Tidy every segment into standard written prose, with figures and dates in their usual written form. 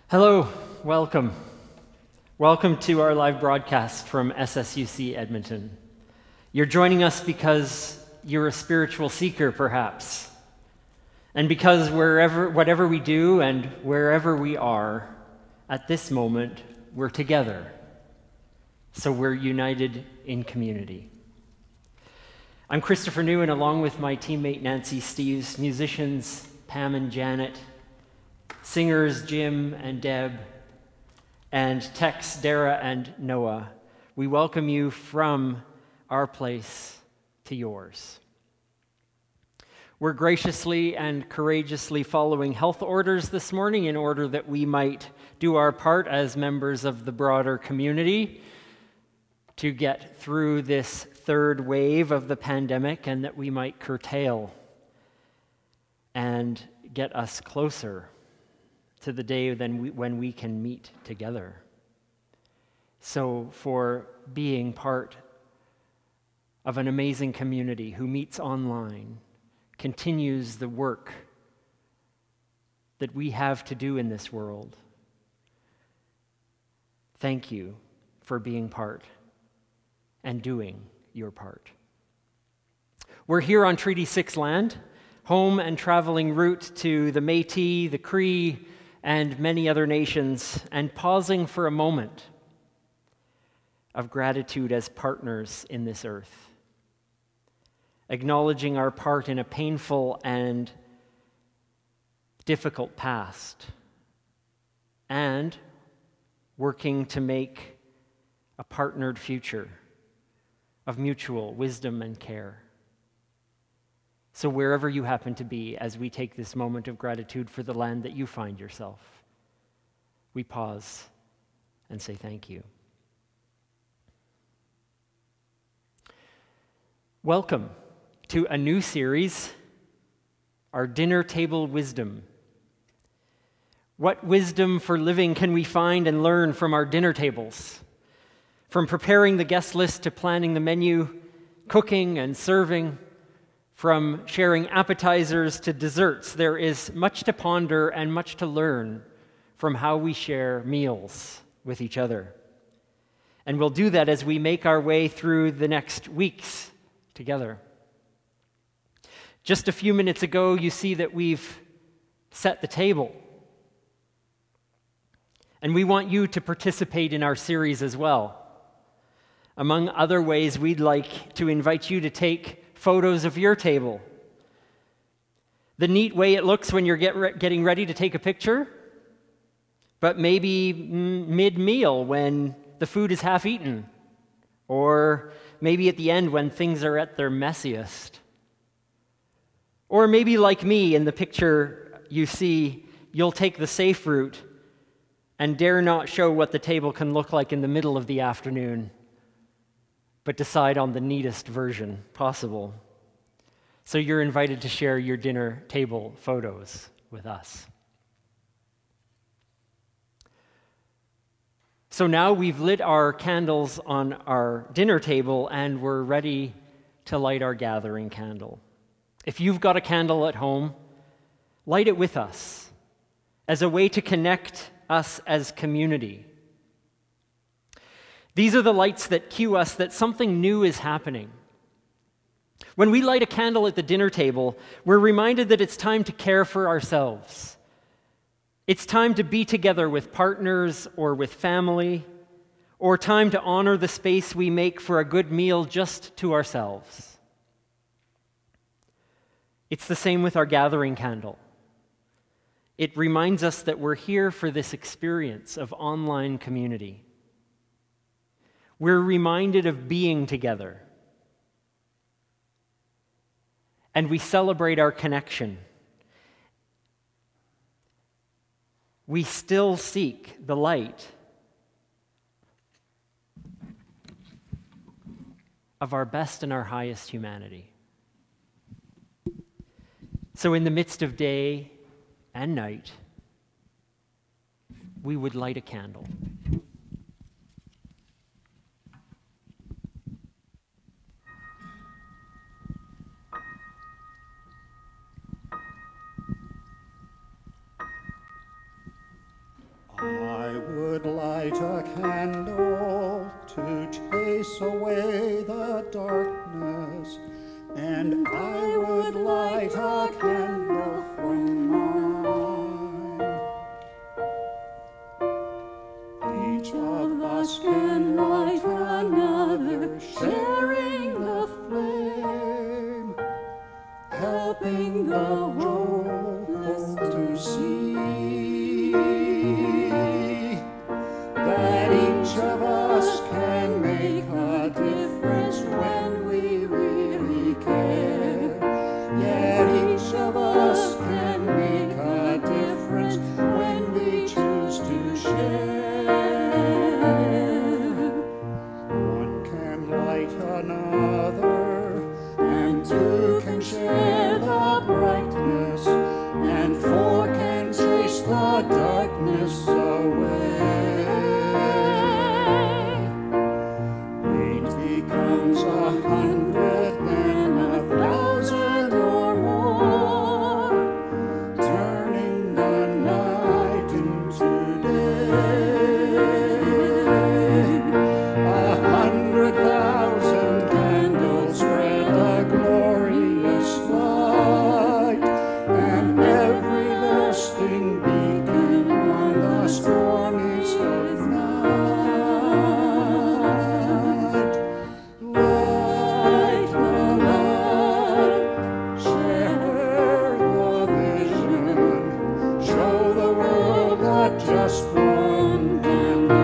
Hello, welcome. Welcome to our live broadcast from SSUC Edmonton. You're joining us because you're a spiritual seeker, perhaps, and because whatever we do and wherever we are, at this moment, we're together. So we're united in community. I'm Christopher New, and along with my teammate Nancy Steves, musicians Pam and Janet, singers Jim and Deb, and techs Dara and Noah, we welcome you from our place to yours. We're graciously and courageously following health orders this morning in order that we might do our part as members of the broader community to get through this third wave of the pandemic, and that we might curtail and get us closer to the day when we can meet together. So for being part of an amazing community who meets online, continues the work that we have to do in this world, thank you for being part and doing your part. We're here on Treaty 6 land, home and traveling route to the Métis, the Cree, and many other nations, and pausing for a moment of gratitude as partners in this earth, acknowledging our part in a painful and difficult past, and working to make a partnered future of mutual wisdom and care. So wherever you happen to be, as we take this moment of gratitude for the land that you find yourself, we pause and say thank you. Welcome to a new series, our Dinner Table Wisdom. What wisdom for living can we find and learn from our dinner tables? From preparing the guest list to planning the menu, cooking and serving, from sharing appetizers to desserts, there is much to ponder and much to learn from how we share meals with each other. And we'll do that as we make our way through the next weeks together. Just a few minutes ago, you see that we've set the table. And we want you to participate in our series as well. Among other ways, we'd like to invite you to take photos of your table. The neat way it looks when you're getting ready to take a picture, but maybe mid-meal when the food is half eaten, or maybe at the end when things are at their messiest. Or maybe like me in the picture you see, you'll take the safe route and dare not show what the table can look like in the middle of the afternoon, but decide on the neatest version possible. So you're invited to share your dinner table photos with us. So now we've lit our candles on our dinner table and we're ready to light our gathering candle. If you've got a candle at home, light it with us as a way to connect us as community. These are the lights that cue us that something new is happening. When we light a candle at the dinner table, we're reminded that it's time to care for ourselves. It's time to be together with partners or with family, or time to honor the space we make for a good meal just to ourselves. It's the same with our gathering candle. It reminds us that we're here for this experience of online community. We're reminded of being together. And we celebrate our connection. We still seek the light of our best and our highest humanity. So in the midst of day and night, we would light a candle. light a candle to chase away the darkness, and I would light a candle from mine. Each of us can light another, sharing the flame, helping the hopeless to see that each of us can make a difference when we really care. Yet each of us can make a difference when we choose to share. One can light another, and two can share the brightness, and four can chase the darkness away. Eight becomes 100, then 1,000 or more, turning the night into day. 100,000 candles spread a glorious light, and every lasting beacon on the stormies of night. Light the light, share the vision, show the world what just one can do.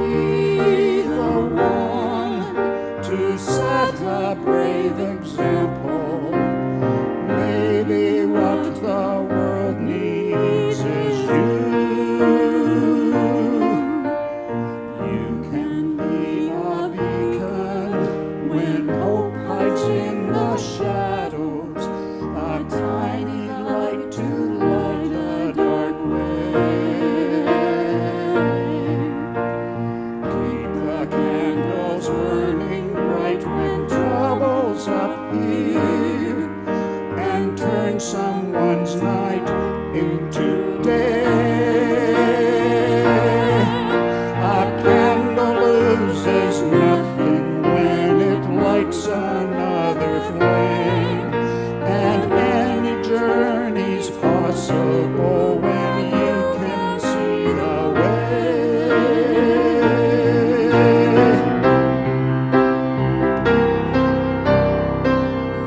Be the one to set a brave example. Maybe what the world needs is you. You can be a beacon when hope hides in the shadows, a tiny light to light a dark way. Keep the candles burning bright when troubles appear, and turn someone's night into day. A candle loses nothing when it lights another flame, and any journey's possible when you can see the way.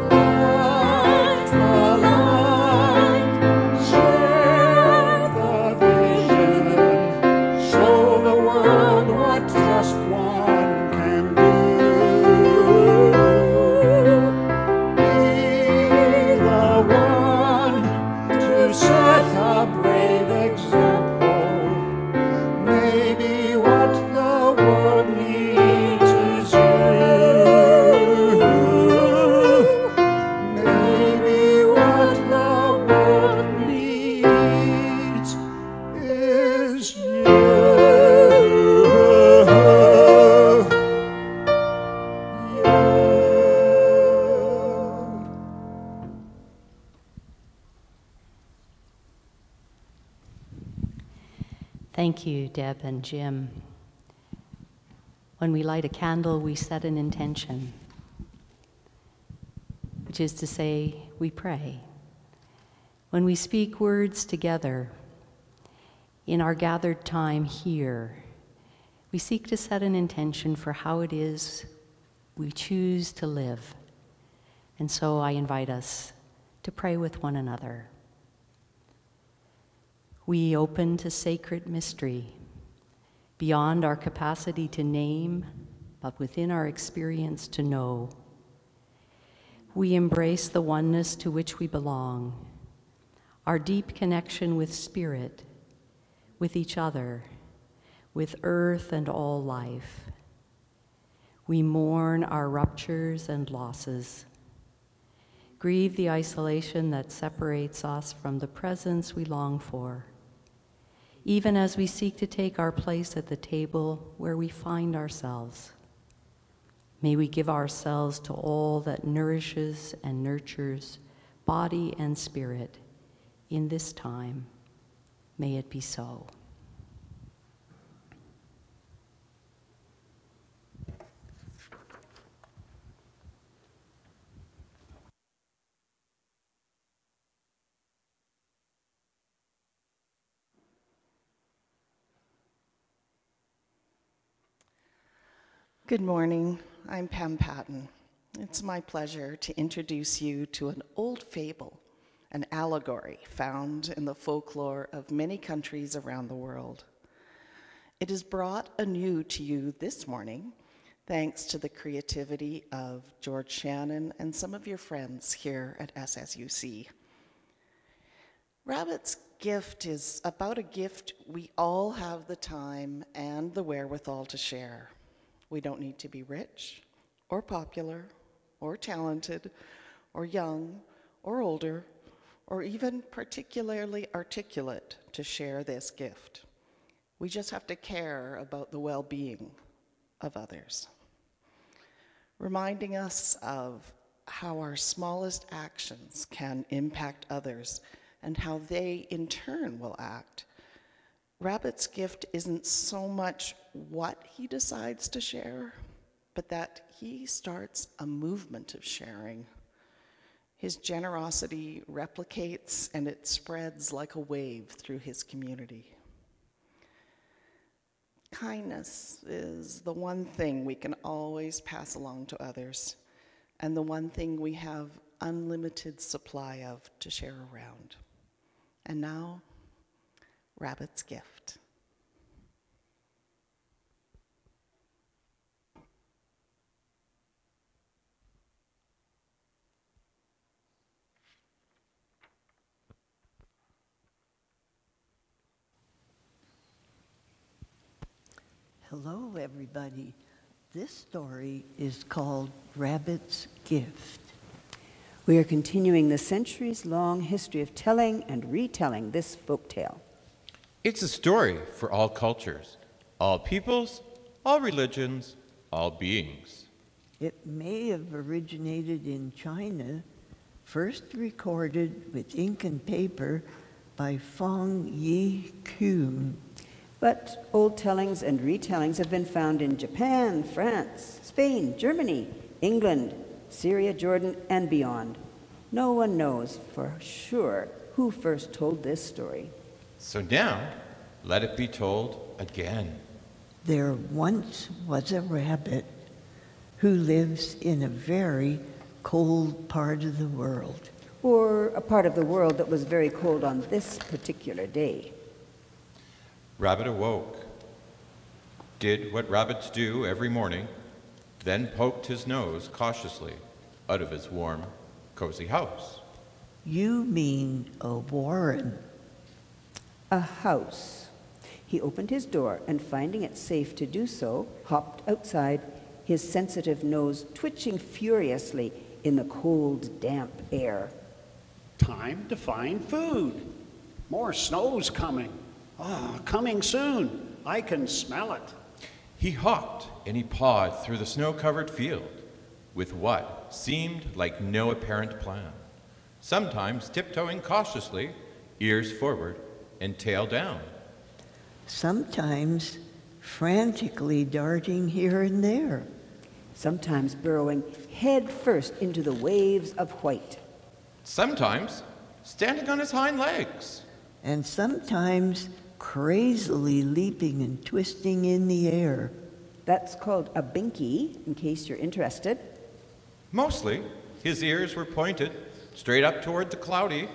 Light the light, share the vision, show the world what just one can do. Be the one to set a brave example. Maybe what the world needs is you. Maybe what the world needs is you. Thank you, Deb and Jim. When we light a candle, we set an intention, which is to say, we pray. When we speak words together, in our gathered time here, we seek to set an intention for how it is we choose to live. And so I invite us to pray with one another. We open to sacred mystery, beyond our capacity to name, but within our experience to know. We embrace the oneness to which we belong, our deep connection with Spirit, with each other, with earth and all life. We mourn our ruptures and losses, grieve the isolation that separates us from the presence we long for, even as we seek to take our place at the table where we find ourselves. May we give ourselves to all that nourishes and nurtures body and spirit in this time. May it be so. Good morning. I'm Pam Patton. It's my pleasure to introduce you to an old fable, an allegory found in the folklore of many countries around the world. It is brought anew to you this morning thanks to the creativity of George Shannon and some of your friends here at SSUC. Rabbit's Gift is about a gift we all have the time and the wherewithal to share. We don't need to be rich or popular or talented or young or older or even particularly articulate to share this gift. We just have to care about the well-being of others, reminding us of how our smallest actions can impact others and how they in turn will act. Rabbit's gift isn't so much what he decides to share, but that he starts a movement of sharing. His generosity replicates and it spreads like a wave through his community. Kindness is the one thing we can always pass along to others, and the one thing we have unlimited supply of to share around. And now, Rabbit's Gift. Hello, everybody. This story is called Rabbit's Gift. We are continuing the centuries-long history of telling and retelling this folktale. It's a story for all cultures, all peoples, all religions, all beings. It may have originated in China, first recorded with ink and paper by Feng Yi Kuhn. But old tellings and retellings have been found in Japan, France, Spain, Germany, England, Syria, Jordan, and beyond. No one knows for sure who first told this story. So now, let it be told again. There once was a rabbit who lives in a very cold part of the world. Or a part of the world that was very cold on this particular day. Rabbit awoke, did what rabbits do every morning, then poked his nose cautiously out of his warm, cozy house. You mean a warren. A house. He opened his door and, finding it safe to do so, hopped outside, his sensitive nose twitching furiously in the cold, damp air. Time to find food. More snow's coming. Coming soon. I can smell it. He hopped and he pawed through the snow-covered field with what seemed like no apparent plan, sometimes tiptoeing cautiously, ears forward and tail down. Sometimes frantically darting here and there. Sometimes burrowing head first into the waves of white. Sometimes standing on his hind legs. And sometimes crazily leaping and twisting in the air. That's called a binky, in case you're interested. Mostly, his ears were pointed straight up toward the cloudy,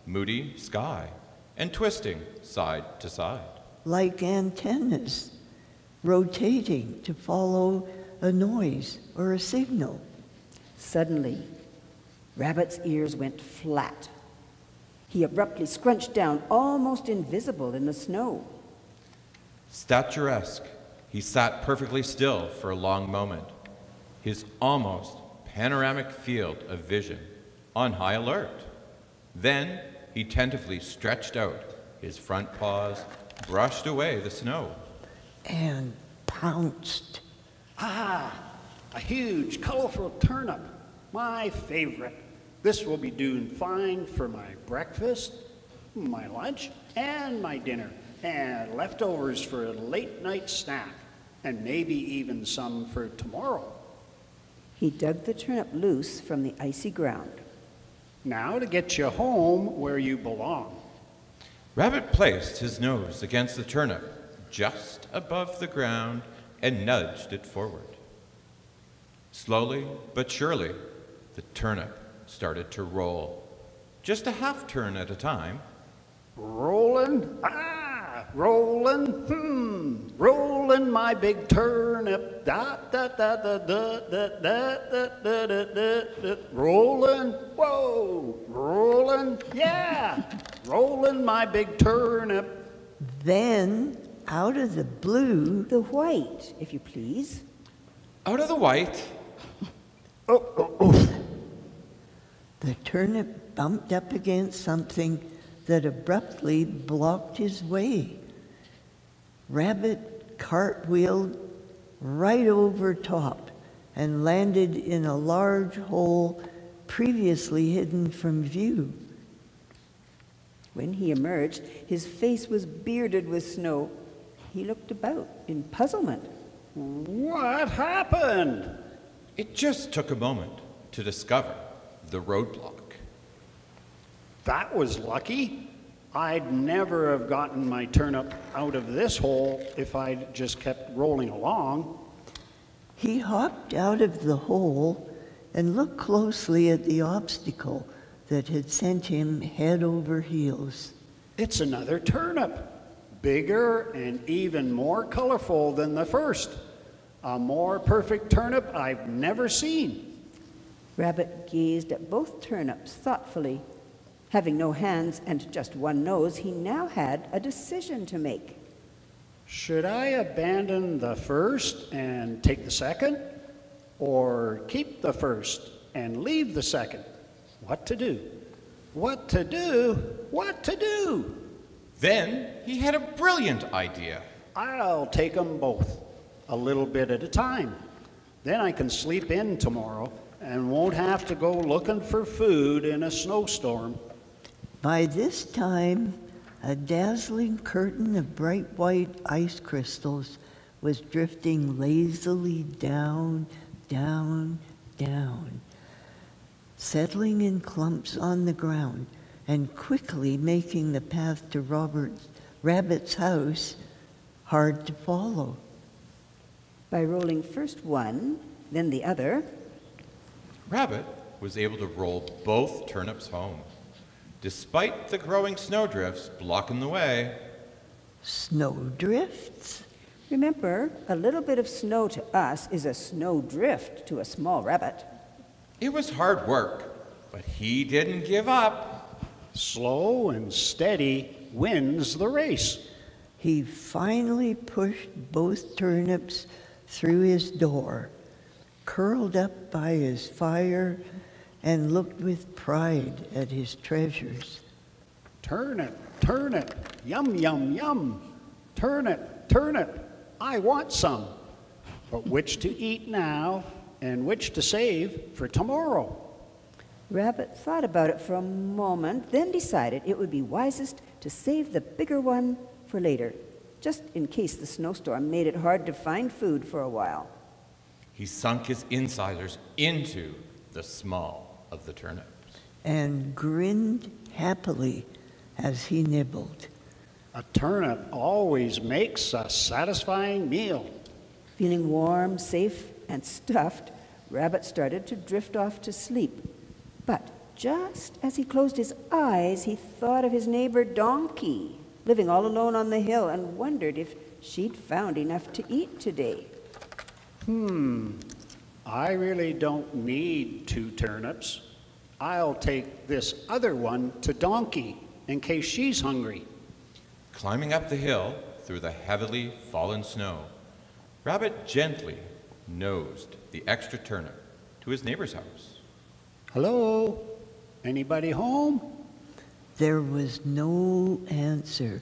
moody sky and twisting side to side. Like antennas, rotating to follow a noise or a signal. Suddenly, Rabbit's ears went flat. He abruptly scrunched down, almost invisible in the snow. Statuesque, he sat perfectly still for a long moment, his almost panoramic field of vision on high alert. Then he tentatively stretched out, his front paws brushed away the snow. And pounced. A huge, colorful turnip. My favorite. This will be doing fine for my breakfast. my lunch and my dinner, and leftovers for a late night snack, and maybe even some for tomorrow. He dug the turnip loose from the icy ground. Now to get you home where you belong. Rabbit placed his nose against the turnip just above the ground and nudged it forward. Slowly but surely, the turnip started to roll, just a half turn at a time. Rolling, rolling, rolling my big turnip, da da da da da da da da da da da, rolling, whoa, rolling, yeah, rolling my big turnip. Then, out of the blue, The white, if you please. Out of the white, the turnip bumped up against something that abruptly blocked his way. Rabbit cartwheeled right over top and landed in a large hole previously hidden from view. When he emerged, his face was bearded with snow. He looked about in puzzlement. What happened? it just took a moment to discover the roadblock. That was lucky. I'd never have gotten my turnip out of this hole if I'd just kept rolling along. He hopped out of the hole and looked closely at the obstacle that had sent him head over heels. It's another turnip, bigger and even more colorful than the first. A more perfect turnip I've never seen. Rabbit gazed at both turnips thoughtfully. Having no hands and just one nose, he now had a decision to make. Should I abandon the first and take the second? Or keep the first and leave the second? What to do? What to do? What to do? Then he had a brilliant idea. I'll take them both, a little bit at a time. Then I can sleep in tomorrow and won't have to go looking for food in a snowstorm. By this time, a dazzling curtain of bright white ice crystals was drifting lazily down, down, down, settling in clumps on the ground and quickly making the path to Rabbit's house hard to follow. By rolling first one, then the other, Rabbit was able to roll both turnips home, despite the growing snowdrifts blocking the way. Snowdrifts? remember, a little bit of snow to us is a snowdrift to a small rabbit. It was hard work, but he didn't give up. Slow and steady wins the race. He finally pushed both turnips through his door, curled up by his fire, and looked with pride at his treasures. Turnip, turnip, yum, yum, yum. Turnip, turnip, I want some. But which to eat now and which to save for tomorrow? Rabbit thought about it for a moment, then decided it would be wisest to save the bigger one for later, just in case the snowstorm made it hard to find food for a while. He sunk his incisors into the small of the turnips. And grinned happily as he nibbled. A turnip always makes a satisfying meal. Feeling warm, safe, and stuffed, Rabbit started to drift off to sleep. But just as he closed his eyes, he thought of his neighbor Donkey, living all alone on the hill, and wondered if she'd found enough to eat today. I really don't need 2 turnips. I'll take this other one to Donkey in case she's hungry. Climbing up the hill through the heavily fallen snow, Rabbit gently nosed the extra turnip to his neighbor's house. Hello? Anybody home? There was no answer.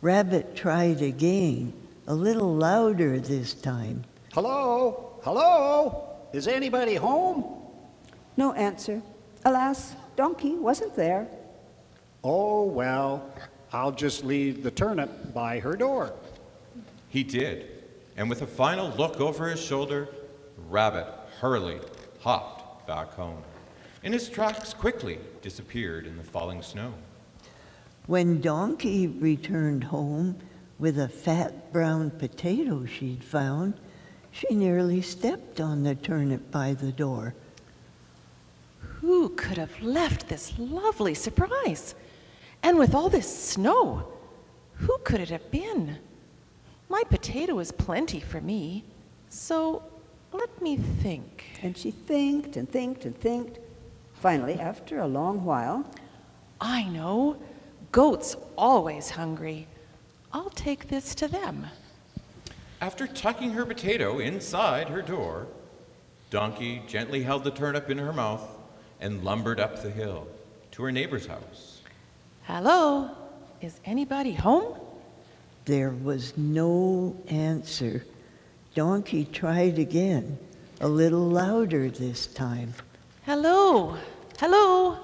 Rabbit tried again, a little louder this time. Hello? Hello? Is anybody home? No answer. Alas, Donkey wasn't there. Oh, well, I'll just leave the turnip by her door. He did, and with a final look over his shoulder, Rabbit hurriedly hopped back home, and his tracks quickly disappeared in the falling snow. When Donkey returned home with a fat brown potato she'd found, she nearly stepped on the turnip by the door. Who could have left this lovely surprise? And with all this snow, who could it have been? My potato is plenty for me, so let me think. And she thinked and thinked and thinked. Finally, after a long while, I know. Goat's always hungry. I'll take this to them. After tucking her potato inside her door, Donkey gently held the turnip in her mouth and lumbered up the hill to her neighbor's house. Hello, is anybody home? There was no answer. Donkey tried again, a little louder this time. Hello, hello,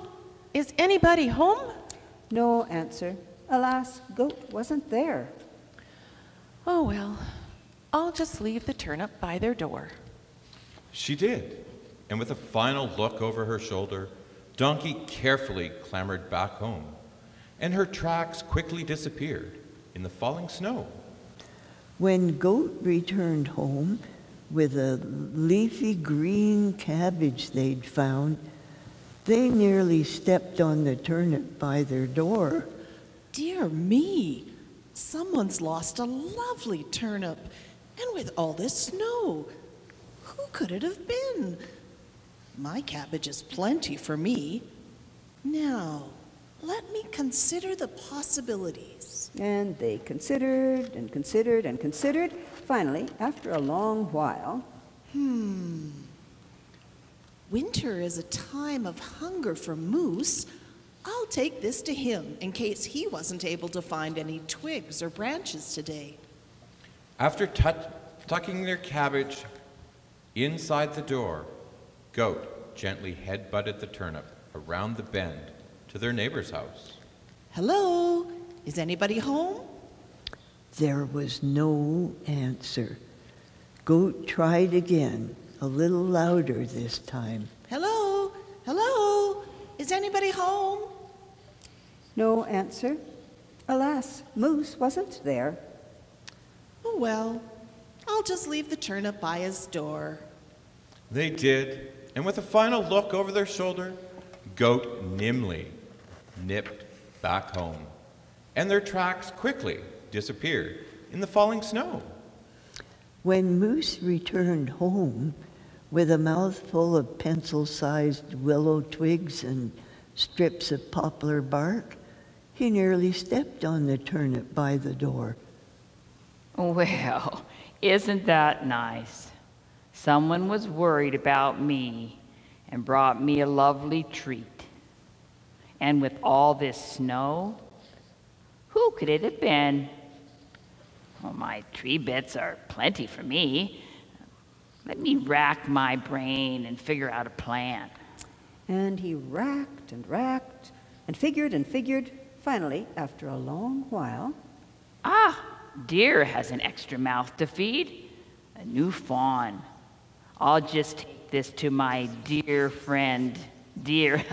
is anybody home? no answer. Alas, Goat wasn't there. Oh well, I'll just leave the turnip by their door. She did, and with a final look over her shoulder, Donkey carefully clambered back home, and her tracks quickly disappeared in the falling snow. When Goat returned home with a leafy green cabbage they'd found, they nearly stepped on the turnip by their door. Dear me, someone's lost a lovely turnip, and with all this snow, who could it have been? My cabbage is plenty for me. Now, let me consider the possibilities. And they considered and considered and considered. Finally, after a long while, Winter is a time of hunger for Moose. I'll take this to him in case he wasn't able to find any twigs or branches today. After tucking their cabbage inside the door, Goat gently head-butted the turnip around the bend to their neighbor's house. Hello, is anybody home? There was no answer. Goat tried again, a little louder this time. Hello, hello, is anybody home? no answer. Alas, Moose wasn't there. Oh well, I'll just leave the turnip by his door. They did, and with a final look over their shoulder, Goat nimbly nipped back home, and their tracks quickly disappeared in the falling snow. When Moose returned home with a mouthful of pencil-sized willow twigs and strips of poplar bark, he nearly stepped on the turnip by the door. Well, isn't that nice? Someone was worried about me and brought me a lovely treat. And with all this snow, who could it have been? Well, my tree bits are plenty for me. Let me rack my brain and figure out a plan. And he racked and figured. Finally, after a long while, Deer has an extra mouth to feed. A new fawn. I'll just take this to my dear friend, Deer,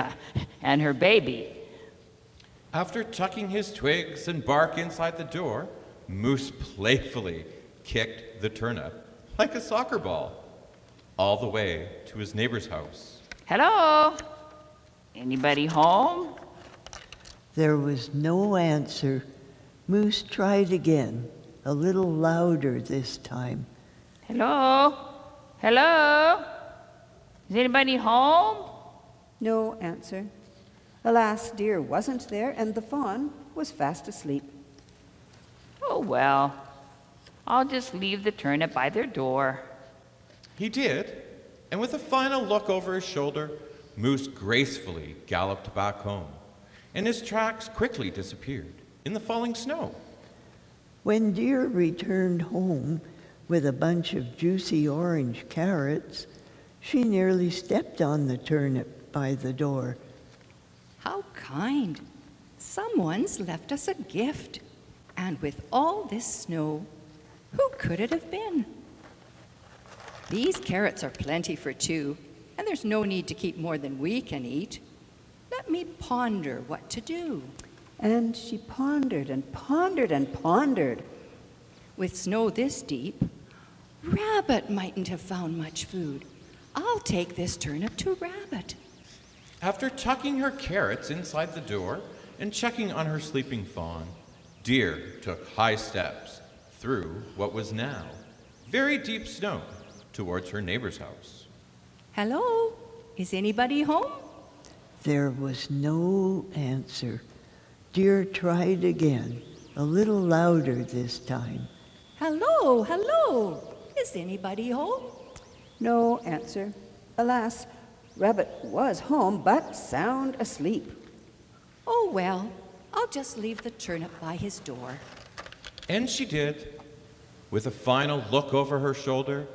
and her baby. After tucking his twigs and bark inside the door, Moose playfully kicked the turnip like a soccer ball all the way to his neighbor's house. Hello? Anybody home? There was no answer. Moose tried again, a little louder this time. Hello? Hello? Is anybody home? no answer. Alas, Deer wasn't there, and the fawn was fast asleep. Oh, well, I'll just leave the turnip by their door. He did, and with a final look over his shoulder, Moose gracefully galloped back home, and his tracks quickly disappeared in the falling snow. When Deer returned home with a bunch of juicy orange carrots, she nearly stepped on the turnip by the door. How kind. Someone's left us a gift. And with all this snow, who could it have been? These carrots are plenty for two, and there's no need to keep more than we can eat. Let me ponder what to do. And she pondered and pondered and pondered. With snow this deep, Rabbit mightn't have found much food. I'll take this turnip to Rabbit. After tucking her carrots inside the door and checking on her sleeping fawn, Deer took high steps through what was now very deep snow towards her neighbor's house. Hello? Is anybody home? There was no answer. Deer tried again, a little louder this time. Hello, hello. Is anybody home? No answer. Alas, Rabbit was home, but sound asleep. Oh, well, I'll just leave the turnip by his door. And she did. With a final look over her shoulder,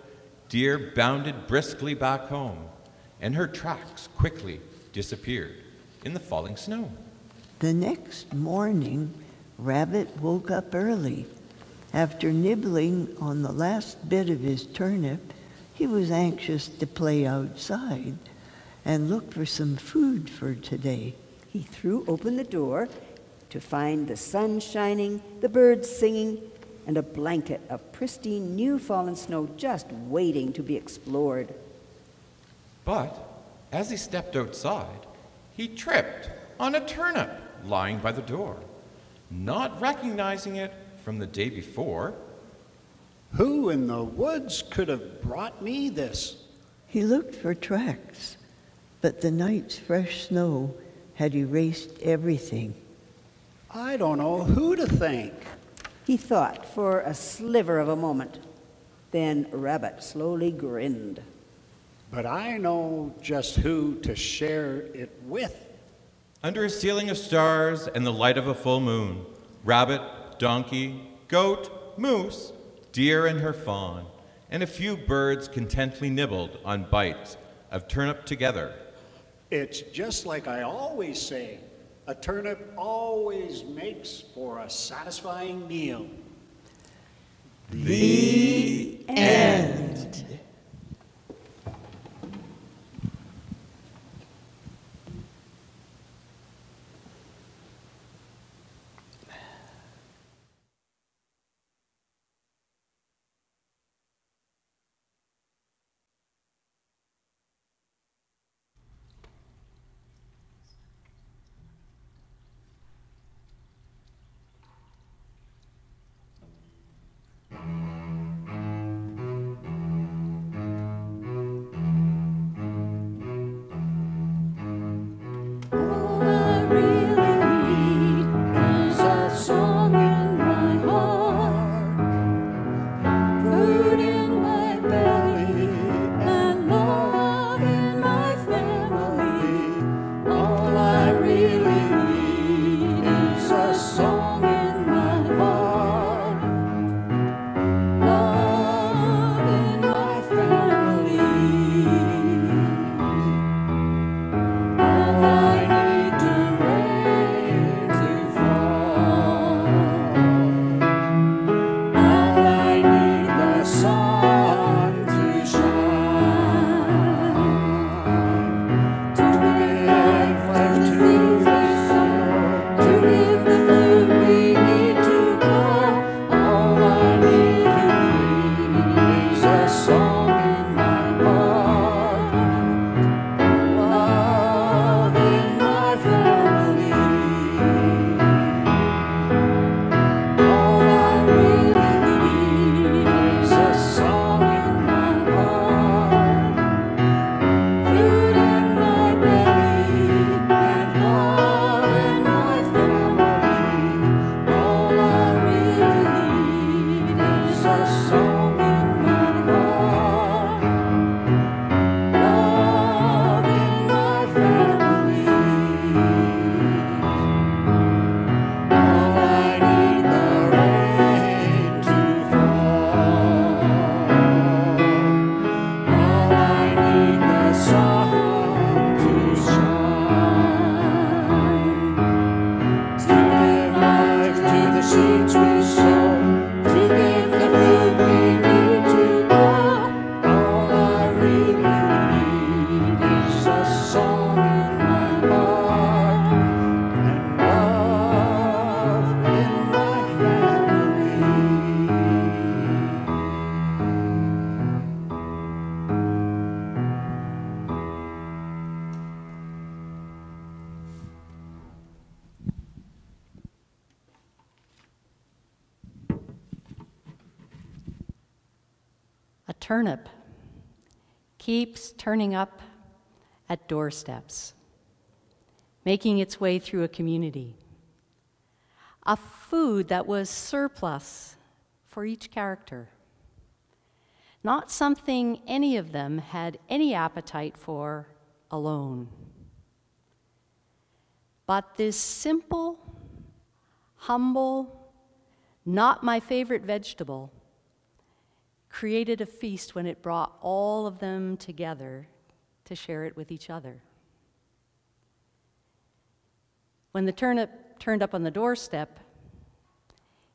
Deer bounded briskly back home, and her tracks quickly disappeared in the falling snow. The next morning, Rabbit woke up early. After nibbling on the last bit of his turnip, he was anxious to play outside and look for some food for today. He threw open the door to find the sun shining, the birds singing, and a blanket of pristine new fallen snow just waiting to be explored. But as he stepped outside, he tripped on a turnip lying by the door, not recognizing it from the day before. Who in the woods could have brought me this? He looked for tracks, but the night's fresh snow had erased everything. I don't know who to thank. He thought for a sliver of a moment. Then Rabbit slowly grinned. But I know just who to share it with. Under a ceiling of stars and the light of a full moon, Rabbit, donkey, goat, moose, deer and her fawn, and a few birds contentedly nibbled on bites of turnip together. It's just like I always say, a turnip always makes for a satisfying meal. The end. turnip keeps turning up at doorsteps, making its way through a community. A food that was surplus for each character. Not something any of them had any appetite for alone. But this simple, humble, not my favorite vegetable created a feast when it brought all of them together to share it with each other. When the turnip turned up on the doorstep,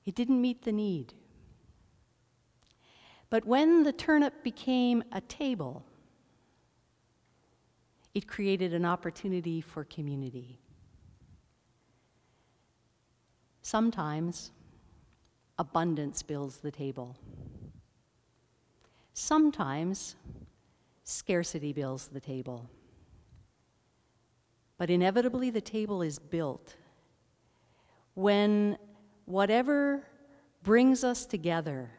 it didn't meet the need. But when the turnip became a table, it created an opportunity for community. Sometimes abundance builds the table. Sometimes scarcity builds the table. But inevitably the table is built when whatever brings us together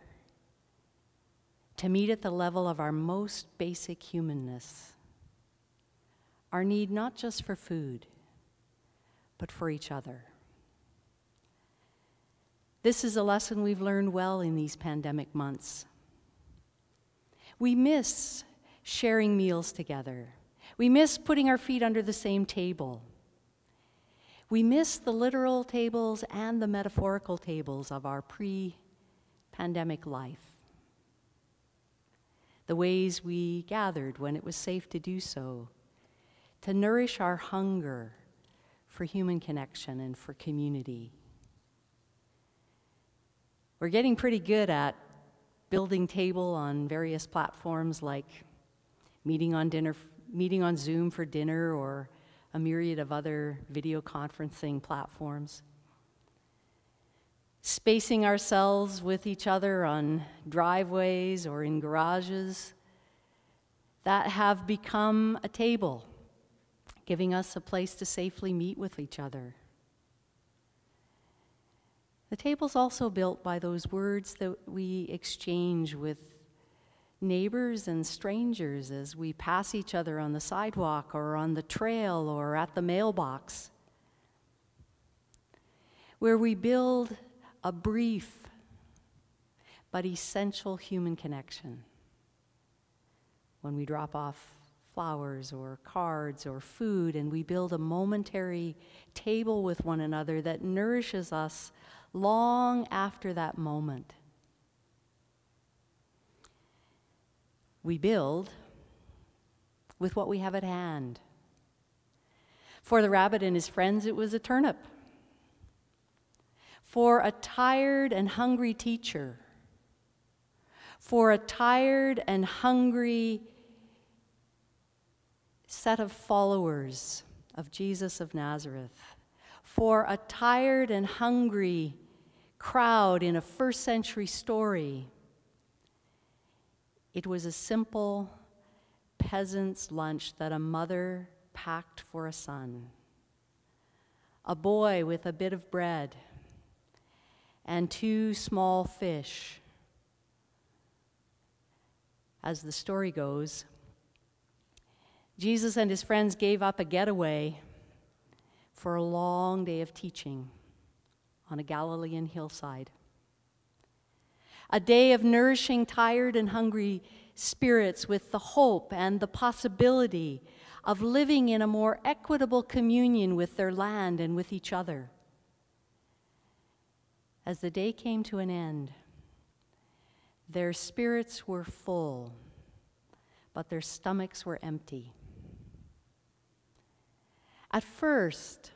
to meet at the level of our most basic humanness, our need not just for food, but for each other. This is a lesson we've learned well in these pandemic months. We miss sharing meals together. We miss putting our feet under the same table. We miss the literal tables and the metaphorical tables of our pre-pandemic life. The ways we gathered when it was safe to do so, to nourish our hunger for human connection and for community. We're getting pretty good at building table on various platforms like meeting on Zoom for dinner or a myriad of other video conferencing platforms. Spacing ourselves with each other on driveways or in garages that have become a table, giving us a place to safely meet with each other. The table's also built by those words that we exchange with neighbors and strangers as we pass each other on the sidewalk or on the trail or at the mailbox, where we build a brief but essential human connection. When we drop off flowers or cards or food and we build a momentary table with one another that nourishes us long after that moment. We build with what we have at hand. For the rabbit and his friends, it was a turnip. For a tired and hungry teacher, for a tired and hungry set of followers of Jesus of Nazareth, for a tired and hungry crowd in a first century story, it was a simple peasant's lunch that a mother packed for a son. A boy with a bit of bread and 2 small fish. As the story goes, Jesus and his friends gave up a getaway for a long day of teaching on a Galilean hillside. A day of nourishing tired and hungry spirits with the hope and the possibility of living in a more equitable communion with their land and with each other. As the day came to an end, their spirits were full, but their stomachs were empty. At first,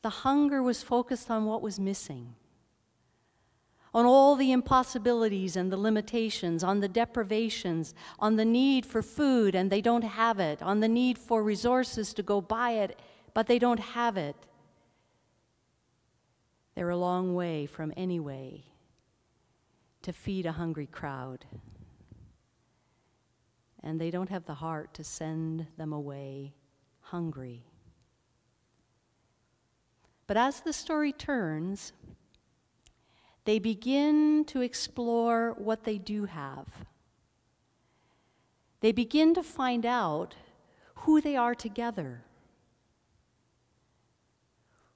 the hunger was focused on what was missing, on all the impossibilities and the limitations, on the deprivations, on the need for food and they don't have it, on the need for resources to go buy it, but they don't have it. They're a long way from any way to feed a hungry crowd. And they don't have the heart to send them away hungry. But as the story turns, they begin to explore what they do have, they begin to find out who they are together.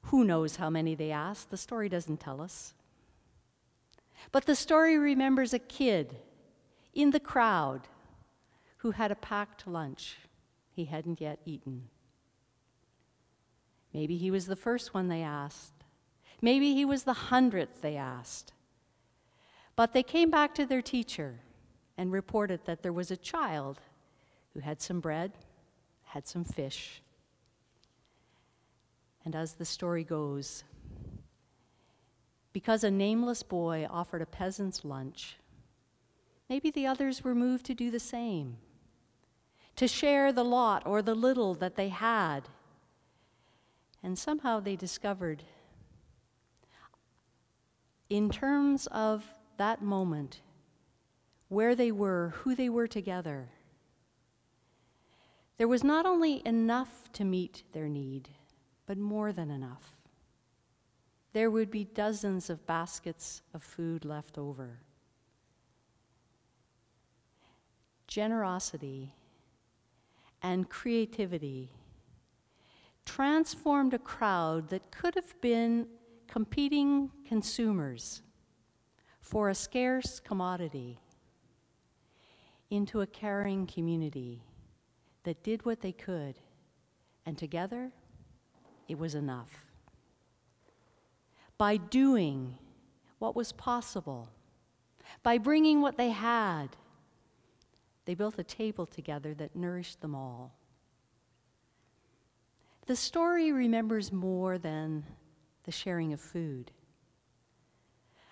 Who knows how many they asked? The story doesn't tell us. But the story remembers a kid in the crowd who had a packed lunch he hadn't yet eaten. Maybe he was the first one they asked. Maybe he was the 100th they asked. But they came back to their teacher and reported that there was a child who had some bread, had some fish. And as the story goes, because a nameless boy offered a peasant's lunch, maybe the others were moved to do the same, to share the lot or the little that they had. And somehow they discovered, in terms of that moment, where they were, who they were together, there was not only enough to meet their need, but more than enough. There would be dozens of baskets of food left over. Generosity and creativity transformed a crowd that could have been competing consumers for a scarce commodity into a caring community that did what they could, and together it was enough. By doing what was possible, by bringing what they had, they built a table together that nourished them all. The story remembers more than the sharing of food.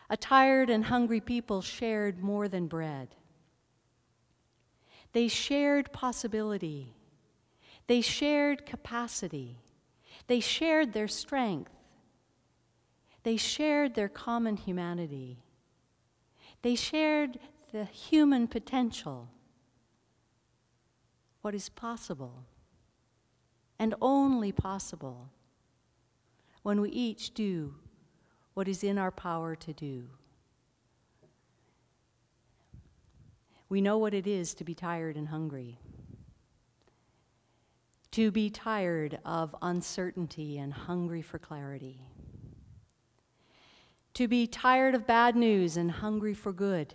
A tired and hungry people shared more than bread. They shared possibility. They shared capacity. They shared their strength. They shared their common humanity. They shared the human potential, what is possible, and only possible when we each do what is in our power to do. We know what it is to be tired and hungry, to be tired of uncertainty and hungry for clarity, to be tired of bad news and hungry for good,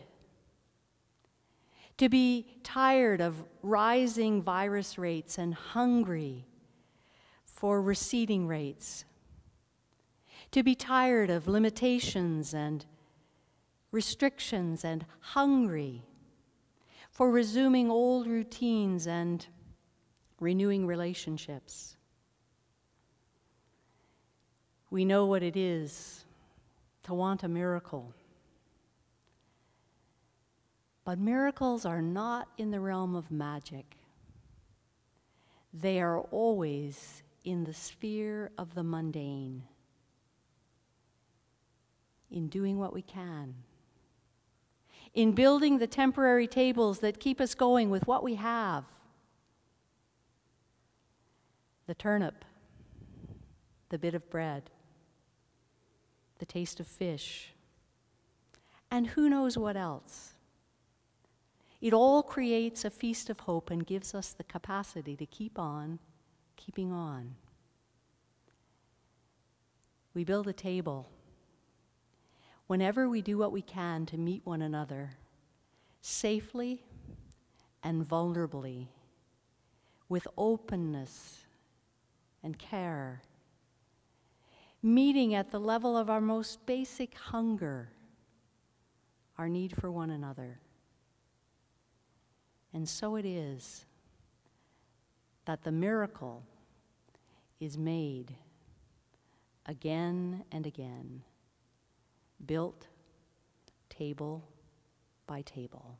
to be tired of rising virus rates and hungry for receding rates, to be tired of limitations and restrictions and hungry for resuming old routines and renewing relationships. We know what it is to want a miracle. But miracles are not in the realm of magic. They are always in the sphere of the mundane, in doing what we can, in building the temporary tables that keep us going with what we have. The turnip, the bit of bread, the taste of fish, and who knows what else. It all creates a feast of hope and gives us the capacity to keep on keeping on. We build a table whenever we do what we can to meet one another safely and vulnerably, with openness and care, meeting at the level of our most basic hunger, our need for one another. And so it is that the miracle is made again and again, built table by table.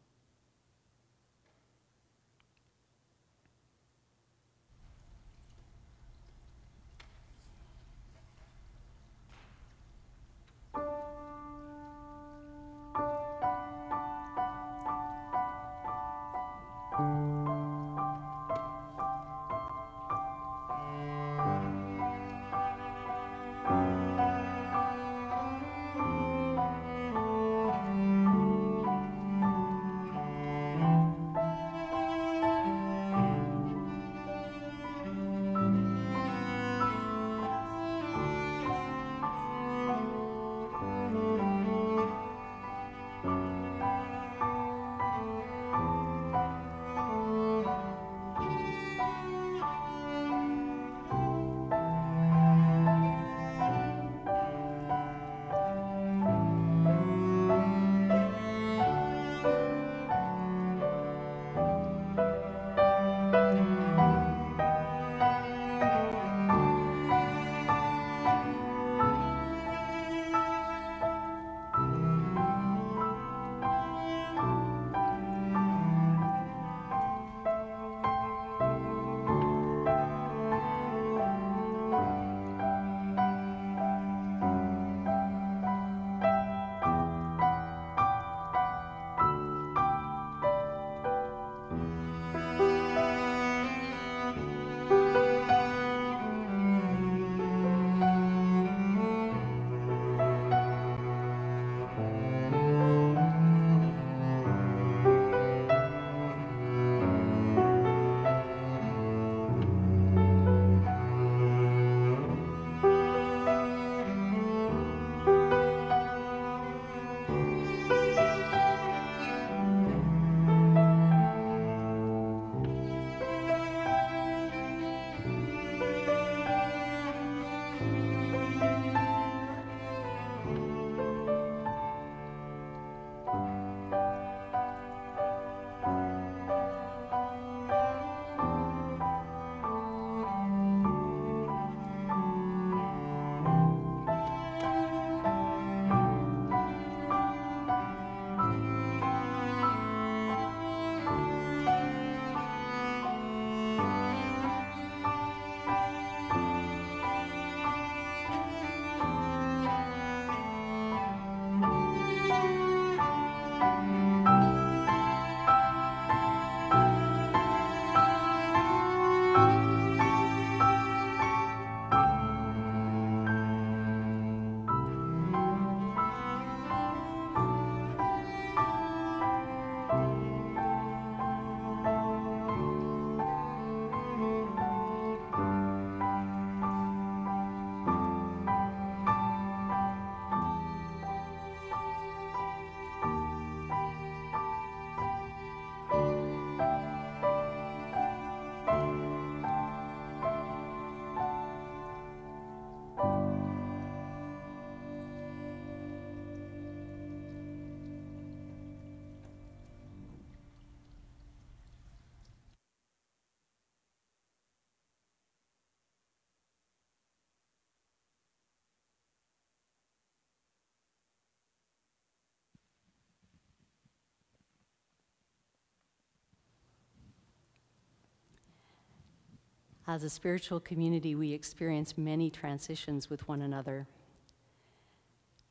As a spiritual community, we experience many transitions with one another.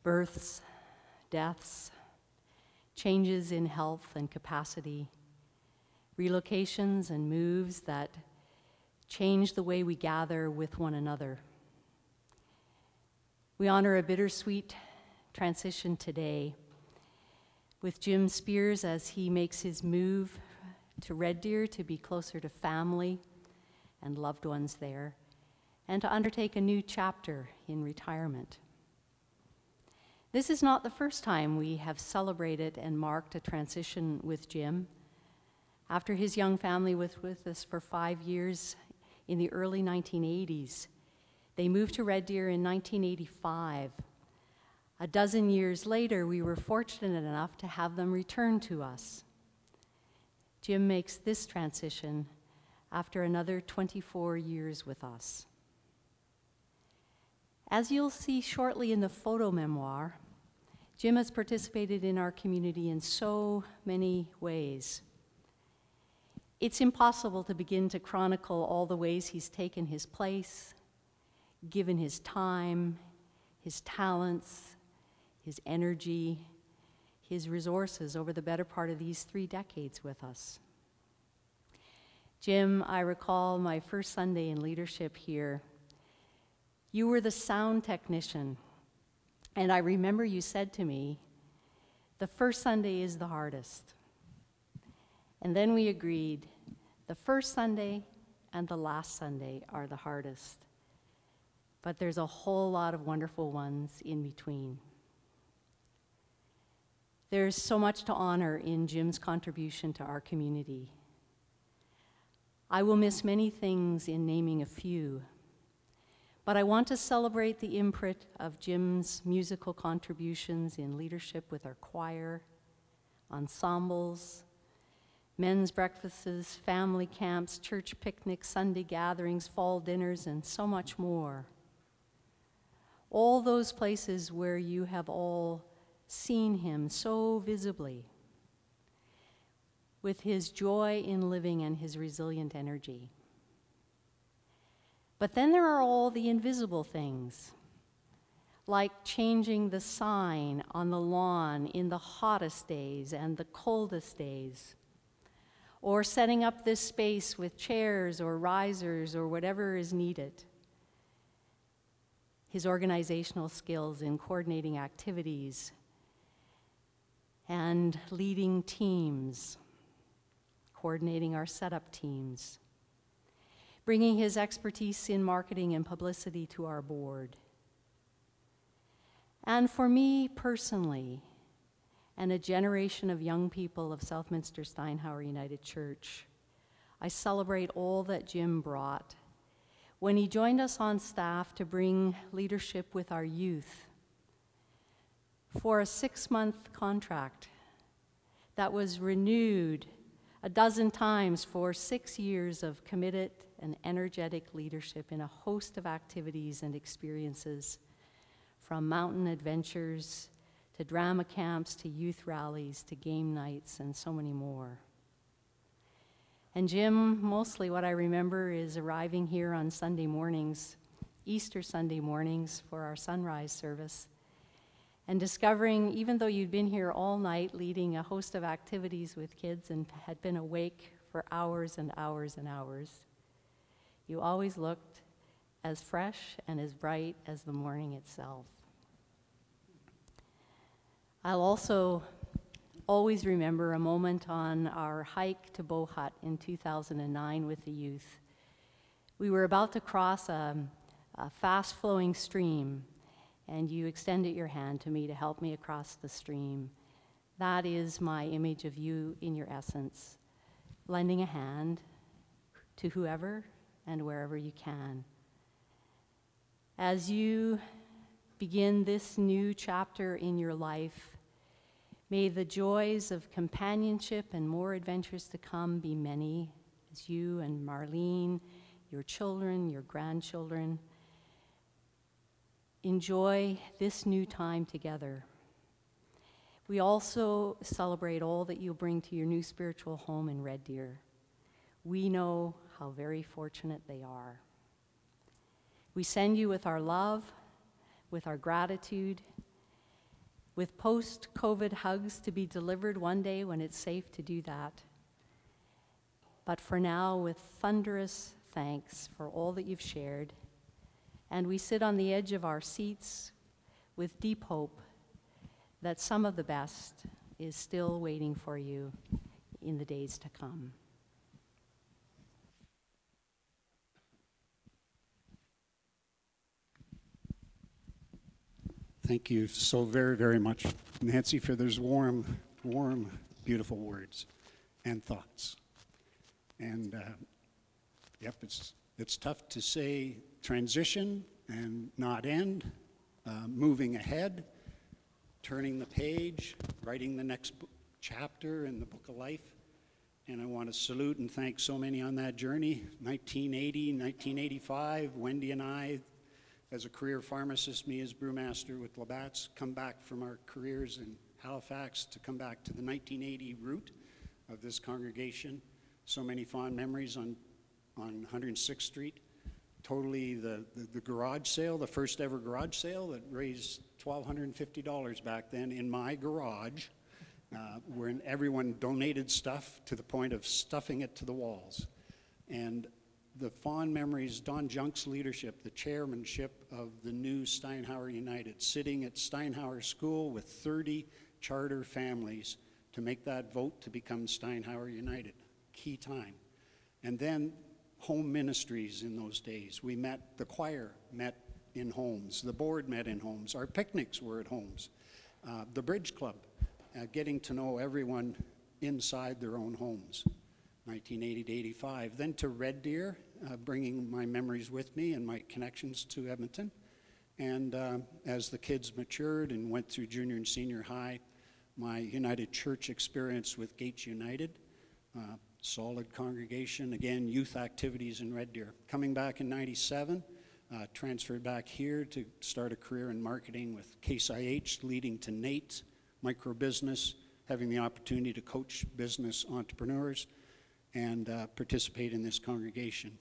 Births, deaths, changes in health and capacity, relocations and moves that change the way we gather with one another. We honor a bittersweet transition today with Jim Spears as he makes his move to Red Deer to be closer to family and loved ones there, and to undertake a new chapter in retirement. This is not the first time we have celebrated and marked a transition with Jim. After his young family was with us for 5 years in the early 1980s, they moved to Red Deer in 1985. A dozen years later, we were fortunate enough to have them return to us. Jim makes this transition after another 24 years with us. As you'll see shortly in the photo memoir, Jim has participated in our community in so many ways. It's impossible to begin to chronicle all the ways he's taken his place, given his time, his talents, his energy, his resources over the better part of these 3 decades with us. Jim, I recall my first Sunday in leadership here. You were the sound technician, and I remember you said to me, the first Sunday is the hardest. And then we agreed, the first Sunday and the last Sunday are the hardest. But there's a whole lot of wonderful ones in between. There's so much to honor in Jim's contribution to our community. I will miss many things in naming a few, but I want to celebrate the imprint of Jim's musical contributions in leadership with our choir, ensembles, men's breakfasts, family camps, church picnics, Sunday gatherings, fall dinners, and so much more. All those places where you have all seen him so visibly, with his joy in living and his resilient energy. But then there are all the invisible things, like changing the sign on the lawn in the hottest days and the coldest days, or setting up this space with chairs or risers or whatever is needed. His organizational skills in coordinating activities and leading teams, coordinating our setup teams, bringing his expertise in marketing and publicity to our board. And for me personally, and a generation of young people of Southminster Steinhauer United Church, I celebrate all that Jim brought when he joined us on staff to bring leadership with our youth for a 6-month contract that was renewed a dozen times for 6 years of committed and energetic leadership in a host of activities and experiences, from mountain adventures to drama camps to youth rallies to game nights and so many more. And Jim, mostly what I remember is arriving here on Sunday mornings, Easter Sunday mornings for our sunrise service, and discovering, even though you'd been here all night leading a host of activities with kids and had been awake for hours and hours and hours, you always looked as fresh and as bright as the morning itself. I'll also always remember a moment on our hike to Bow Hut in 2009 with the youth. We were about to cross a fast-flowing stream, and you extended your hand to me to help me across the stream. That is my image of you in your essence, lending a hand to whoever and wherever you can. As you begin this new chapter in your life, may the joys of companionship and more adventures to come be many, as you and Marlene, your children, your grandchildren, enjoy this new time together. We also celebrate all that you'll bring to your new spiritual home in Red Deer. We know how very fortunate they are. We send you with our love, with our gratitude, with post-COVID hugs to be delivered one day when it's safe to do that. But for now, with thunderous thanks for all that you've shared, and we sit on the edge of our seats with deep hope that some of the best is still waiting for you in the days to come. Thank you so very, very much, Nancy, for those warm, beautiful words and thoughts. And yep, it's tough to say transition and not end, moving ahead, turning the page, writing the next chapter in the book of life. And I want to salute and thank so many on that journey. 1980, 1985, Wendy and I, as a career pharmacist, me as brewmaster with Labatt's, come back from our careers in Halifax to come back to the 1980 route of this congregation. So many fond memories on 106th Street. Totally the garage sale, the first ever garage sale that raised $1,250 back then in my garage, when everyone donated stuff to the point of stuffing it to the walls. And the fond memories, Don Junk's leadership, the chairmanship of the new Steinhauer United, sitting at Steinhauer School with 30 charter families to make that vote to become Steinhauer United. Key time. And then home ministries in those days. We met, the choir met in homes, the board met in homes, our picnics were at homes, the Bridge Club, getting to know everyone inside their own homes. 1980 to 85. Then to Red Deer, bringing my memories with me and my connections to Edmonton. And as the kids matured and went through junior and senior high, my United Church experience with Gates United, solid congregation, again, youth activities in Red Deer. Coming back in 97, transferred back here to start a career in marketing with Case IH, leading to NATE, microbusiness, having the opportunity to coach business entrepreneurs and participate in this congregation.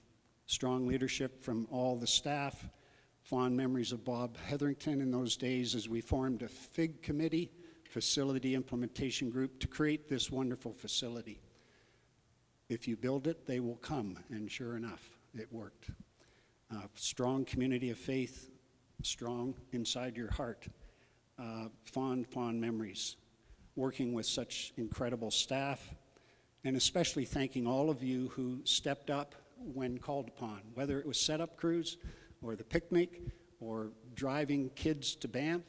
Strong leadership from all the staff, fond memories of Bob Hetherington in those days as we formed a FIG committee, Facility Implementation Group, to create this wonderful facility. If you build it, they will come, and sure enough, it worked. Strong community of faith, strong inside your heart. Fond memories. Working with such incredible staff, and especially thanking all of you who stepped up when called upon, whether it was setup crews or the picnic or driving kids to Banff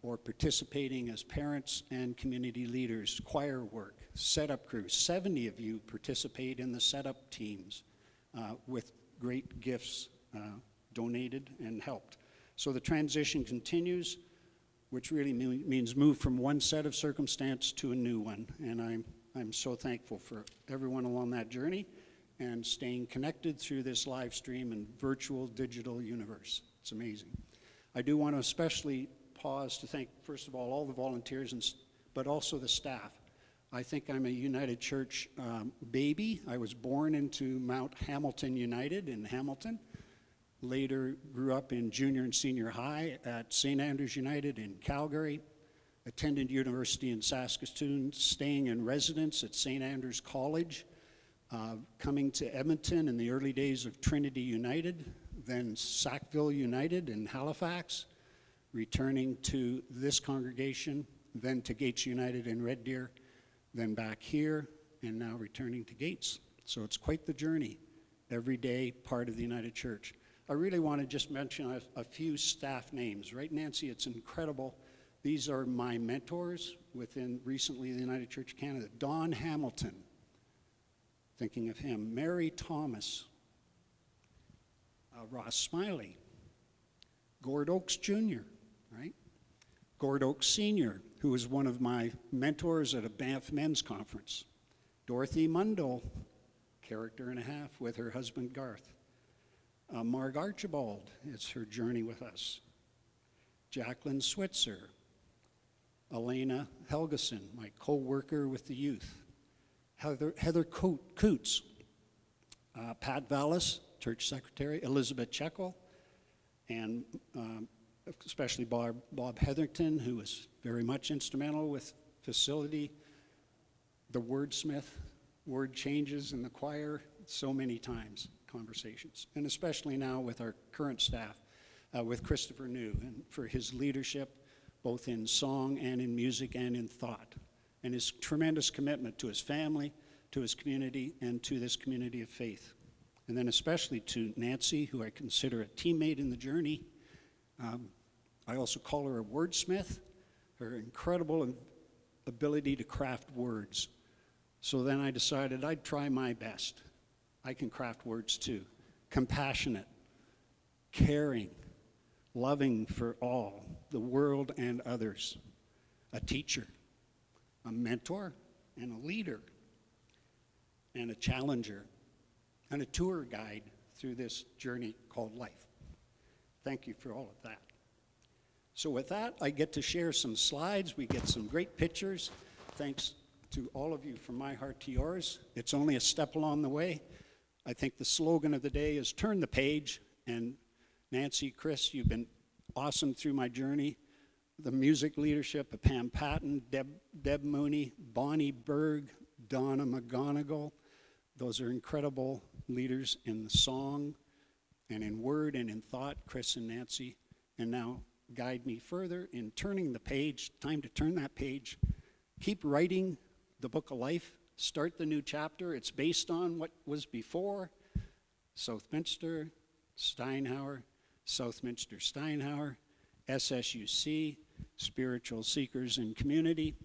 or participating as parents and community leaders, choir work, setup crews. 70 of you participate in the setup teams with great gifts donated and helped. So the transition continues, which really means move from one set of circumstance to a new one. And I'm so thankful for everyone along that journey and staying connected through this live stream and virtual digital universe. It's amazing. I do want to especially pause to thank, first of all the volunteers, but also the staff. I think I'm a United Church baby. I was born into Mount Hamilton United in Hamilton. Later grew up in junior and senior high at St. Andrews United in Calgary. Attended university in Saskatoon, staying in residence at St. Andrews College, coming to Edmonton in the early days of Trinity United, then Sackville United in Halifax, returning to this congregation, then to Gates United in Red Deer, then back here, and now returning to Gates. So it's quite the journey, every day part of the United Church. I really want to just mention a few staff names, right, Nancy? It's incredible. These are my mentors within recently the United Church of Canada. Don Hamilton, thinking of him. Mary Thomas, Ross Smiley, Gord Oakes Jr., right? Gord Oakes Sr., who was one of my mentors at a Banff Men's Conference. Dorothy Mundell, character and a half with her husband Garth. Marg Archibald, it's her journey with us. Jacqueline Switzer. Elena Helgeson, my co-worker with the youth. Heather Coots, Pat Vallis, church secretary, Elizabeth Checkle, and especially Bob Heatherton, who was very much instrumental with facility, the wordsmith, word changes in the choir, so many times, conversations. And especially now with our current staff, with Christopher New, and for his leadership, both in song and in music and in thought, and his tremendous commitment to his family, to his community, and to this community of faith. And then especially to Nancy, who I consider a teammate in the journey. I also call her a wordsmith, her incredible ability to craft words. So then I decided I'd try my best. I can craft words too. Compassionate, caring, loving for all, the world and others. A teacher, a mentor, and a leader, and a challenger, and a tour guide through this journey called life. Thank you for all of that. So with that, I get to share some slides. We get some great pictures. Thanks to all of you from my heart to yours. It's only a step along the way. I think the slogan of the day is turn the page. And Nancy, Chris, you've been awesome through my journey. The music leadership of Pam Patton, Deb Mooney, Bonnie Berg, Donna McGonigal. Those are incredible leaders in the song and in word and in thought, Chris and Nancy. And now guide me further in turning the page. Time to turn that page. Keep writing the book of life. Start the new chapter. It's based on what was before. Southminster, Steinhauer, Southminster, Steinhauer, SSUC, Spiritual Seekers and Community.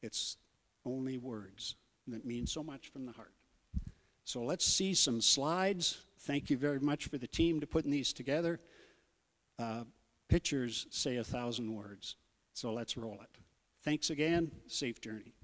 It's only words that mean so much from the heart. So let's see some slides. Thank you very much for the team to putting these together. Pictures say 1,000 words. So let's roll it. Thanks again. Safe journey.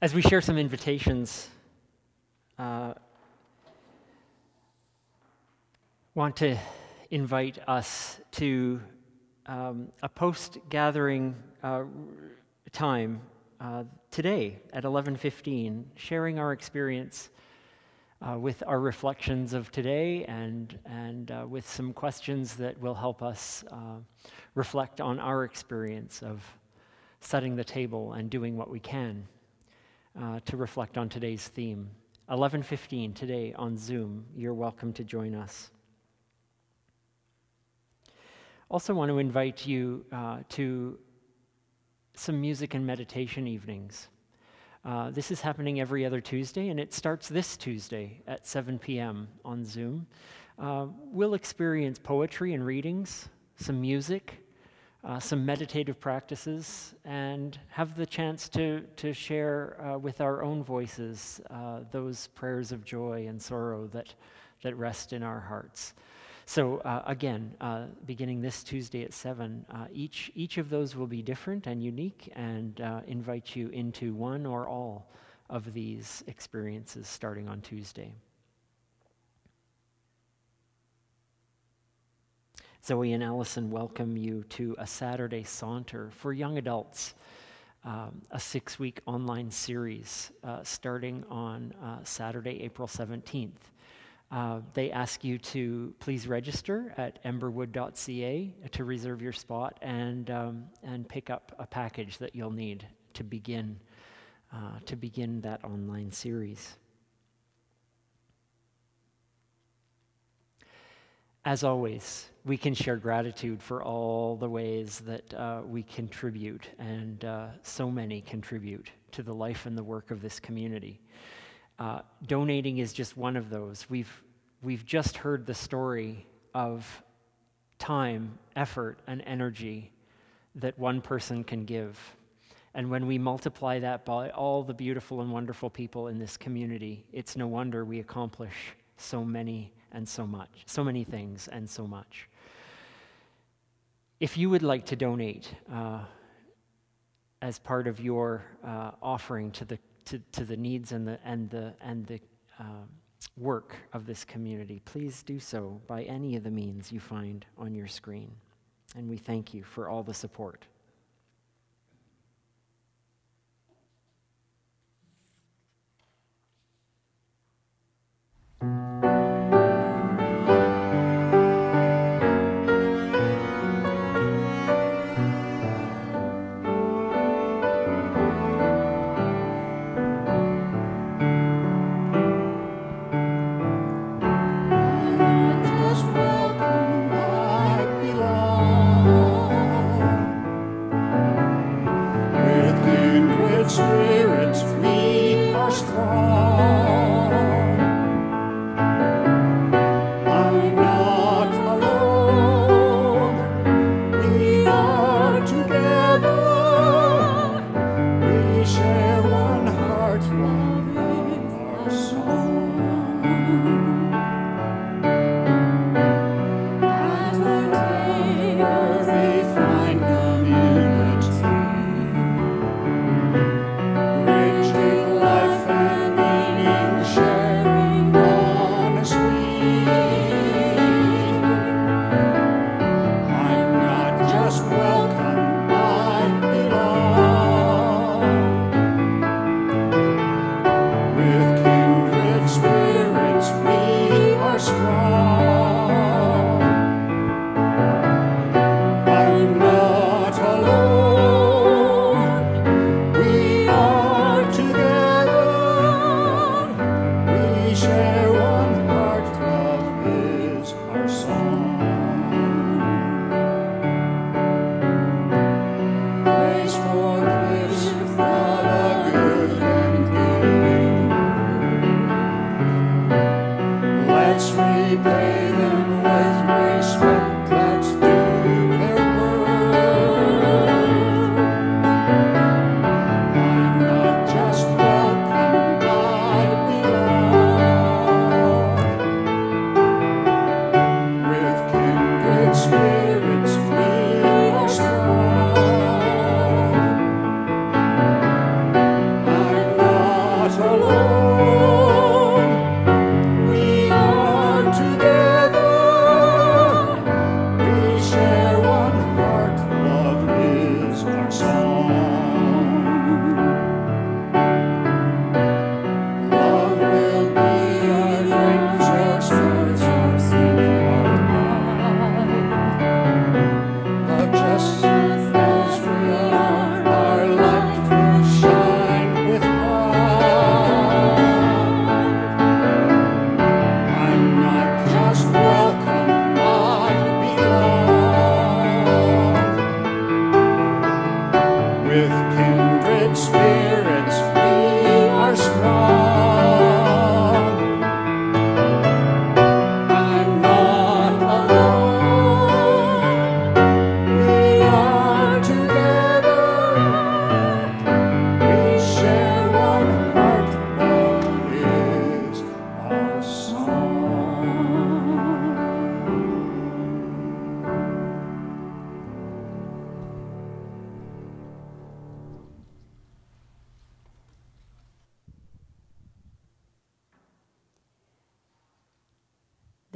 As we share some invitations, want to invite us to a post-gathering time today at 11:15, sharing our experience with our reflections of today and with some questions that will help us reflect on our experience of setting the table and doing what we can to reflect on today's theme. 11:15 today on Zoom. You're welcome to join us. Also want to invite you to some music and meditation evenings. This is happening every other Tuesday, and it starts this Tuesday at 7 p.m. on Zoom. We'll experience poetry and readings, some music, some meditative practices, and have the chance to share with our own voices those prayers of joy and sorrow that rest in our hearts. So again, beginning this Tuesday at 7, each of those will be different and unique, and invite you into one or all of these experiences starting on Tuesday. Zoe and Allison welcome you to a Saturday Saunter for young adults, a 6-week online series starting on Saturday, April 17th. They ask you to please register at emberwood.ca to reserve your spot and pick up a package that you'll need to begin that online series. As always, we can share gratitude for all the ways that we contribute, and so many contribute to the life and the work of this community. Donating is just one of those. We've just heard the story of time, effort, and energy that one person can give. And when we multiply that by all the beautiful and wonderful people in this community, it's no wonder we accomplish so many and so much, so many things and so much. If you would like to donate as part of your offering to the needs and the work of this community, please do so by any of the means you find on your screen. And we thank you for all the support. Riches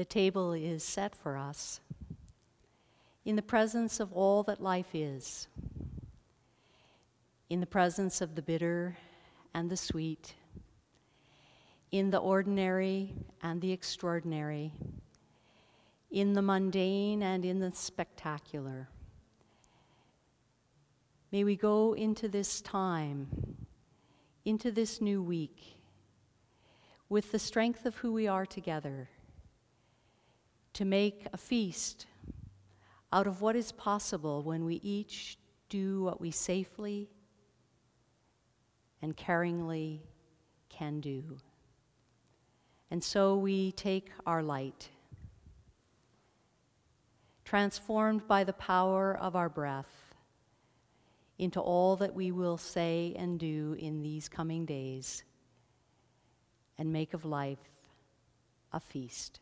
The table is set for us in the presence of all that life is, in the presence of the bitter and the sweet, in the ordinary and the extraordinary, in the mundane and in the spectacular. May we go into this time, into this new week, with the strength of who we are together, to make a feast out of what is possible when we each do what we safely and caringly can do. And so we take our light, transformed by the power of our breath, into all that we will say and do in these coming days, and make of life a feast.